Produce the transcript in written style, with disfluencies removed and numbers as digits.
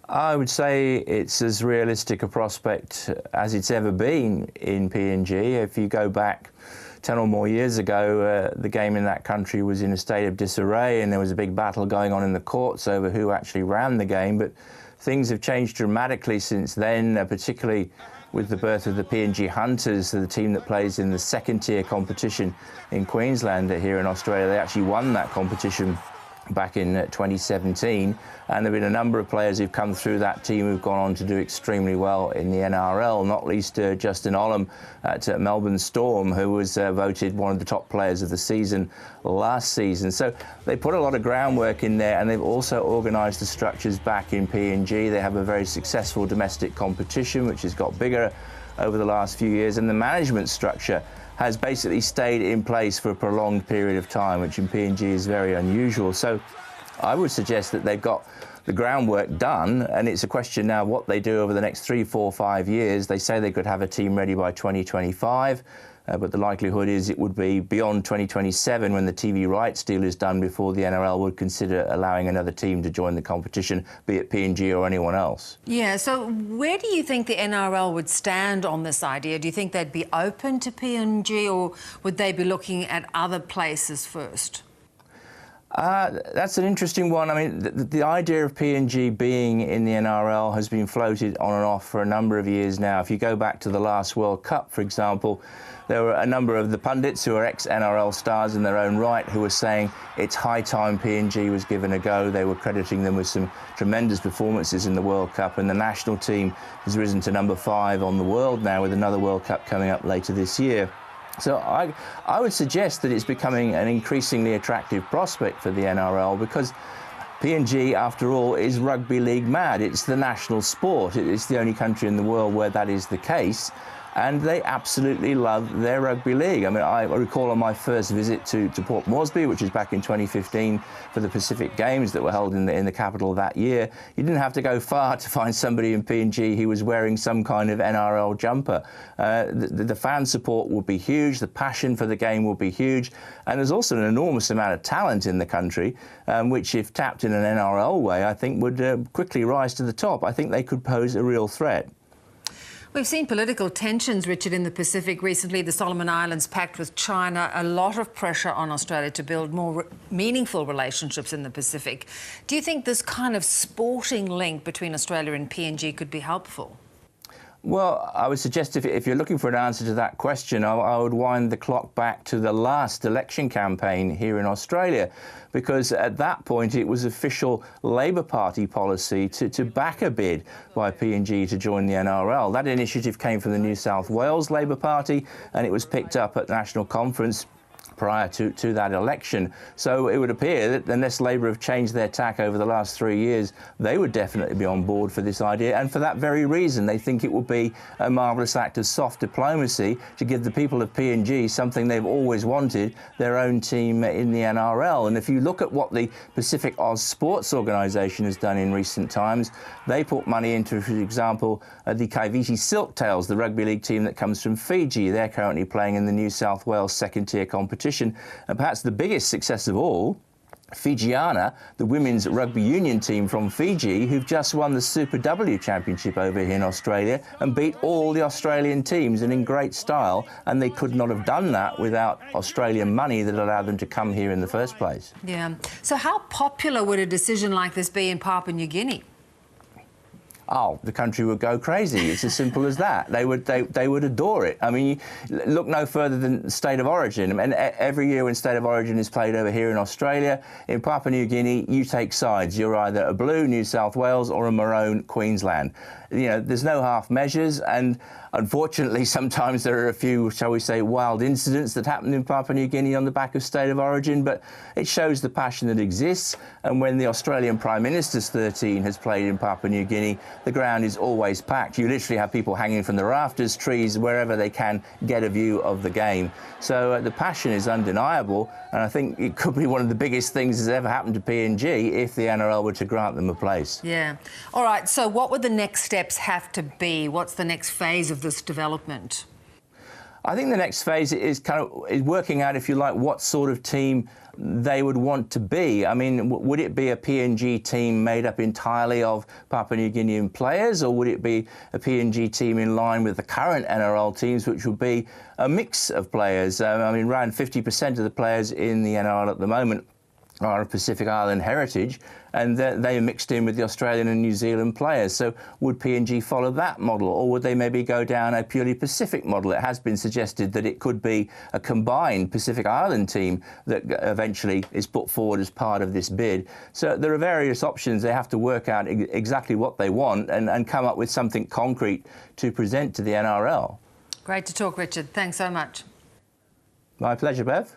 I would say it's as realistic a prospect as it's ever been in PNG. If you go back 10 or more years ago, the game in that country was in a state of disarray and there was a big battle going on in the courts over who actually ran the game. But things have changed dramatically since then, particularly with the birth of the PNG Hunters, the team that plays in the second-tier competition in Queensland here in Australia. They actually won that competition back in 2017, and there have been a number of players who've come through that team who've gone on to do extremely well in the NRL, not least Justin Olam at Melbourne Storm, who was voted one of the top players of the season last season. So they put a lot of groundwork in there, and they've also organised the structures back in PNG. They have a very successful domestic competition, which has got bigger over the last few years, and the management structure has basically stayed in place for a prolonged period of time, which in PNG is very unusual. So I would suggest that they've got the groundwork done, and it's a question now what they do over the next 3, 4, 5 years. They say they could have a team ready by 2025, but the likelihood is it would be beyond 2027 when the TV rights deal is done before the NRL would consider allowing another team to join the competition, be it PNG or anyone else. Yeah, so where do you think the NRL would stand on this idea? Do you think they'd be open to PNG, or would they be looking at other places first? That's an interesting one. I mean, the idea of PNG being in the NRL has been floated on and off for a number of years now. If you go back to the last World Cup, for example, there were a number of the pundits who are ex-NRL stars in their own right who were saying it's high time PNG was given a go. They were crediting them with some tremendous performances in the World Cup, and the national team has risen to number 5 on the world now, with another World Cup coming up later this year. So I would suggest that it's becoming an increasingly attractive prospect for the NRL, because PNG, after all, is rugby league mad. It's the national sport. It's the only country in the world where that is the case. And they absolutely love their rugby league. I mean, I recall on my first visit to Port Moresby, which was back in 2015 for the Pacific Games that were held in the capital that year, you didn't have to go far to find somebody in PNG who was wearing some kind of NRL jumper. The fan support will be huge, the passion for the game will be huge, and there's also an enormous amount of talent in the country, which, if tapped in an NRL way, I think would quickly rise to the top. I think they could pose a real threat. We've seen political tensions, Richard, in the Pacific recently. The Solomon Islands pact with China, a lot of pressure on Australia to build more meaningful relationships in the Pacific. Do you think this kind of sporting link between Australia and PNG could be helpful? Well, I would suggest if you're looking for an answer to that question, I would wind the clock back to the last election campaign here in Australia, because at that point it was official Labor Party policy to back a bid by PNG to join the NRL. That initiative came from the New South Wales Labor Party, and it was picked up at National Conference prior to that election. So it would appear that unless Labor have changed their tack over the last 3 years, they would definitely be on board for this idea. And for that very reason, they think it would be a marvellous act of soft diplomacy to give the people of PNG something they've always wanted, their own team in the NRL. And if you look at what the Pacific Oz Sports Organisation has done in recent times, they put money into, for example, the Kaiviti Silktails, the rugby league team that comes from Fiji. They're currently playing in the New South Wales second-tier competition. And perhaps the biggest success of all, Fijiana, the women's rugby union team from Fiji, who've just won the Super W Championship over here in Australia and beat all the Australian teams, and in great style, and they could not have done that without Australian money that allowed them to come here in the first place. Yeah. So how popular would a decision like this be in Papua New Guinea? Oh, the country would go crazy. It's as simple as that. They would adore it. I mean, look no further than State of Origin. And every year when State of Origin is played over here in Australia, in Papua New Guinea, you take sides. You're either a blue New South Wales or a maroon Queensland. You know, there's no half measures, and unfortunately, sometimes there are a few, shall we say, wild incidents that happen in Papua New Guinea on the back of State of Origin, but it shows the passion that exists. And when the Australian Prime Minister's 13 has played in Papua New Guinea, the ground is always packed. You literally have people hanging from the rafters, trees, wherever they can get a view of the game. So the passion is undeniable, and I think it could be one of the biggest things that's ever happened to PNG if the NRL were to grant them a place. Yeah. All right, so what would the next steps have to be? What's the next phase of this development? I think the next phase is working out, if you like, what sort of team they would want to be. I mean, would it be a PNG team made up entirely of Papua New Guinean players, or would it be a PNG team in line with the current NRL teams, which would be a mix of players? I mean, around 50% of the players in the NRL at the moment are of Pacific Island heritage, and they are mixed in with the Australian and New Zealand players. So would PNG follow that model, or would they maybe go down a purely Pacific model? It has been suggested that it could be a combined Pacific Island team that eventually is put forward as part of this bid. So there are various options. They have to work out exactly what they want and come up with something concrete to present to the NRL. Great to talk, Richard. Thanks so much. My pleasure, Bev.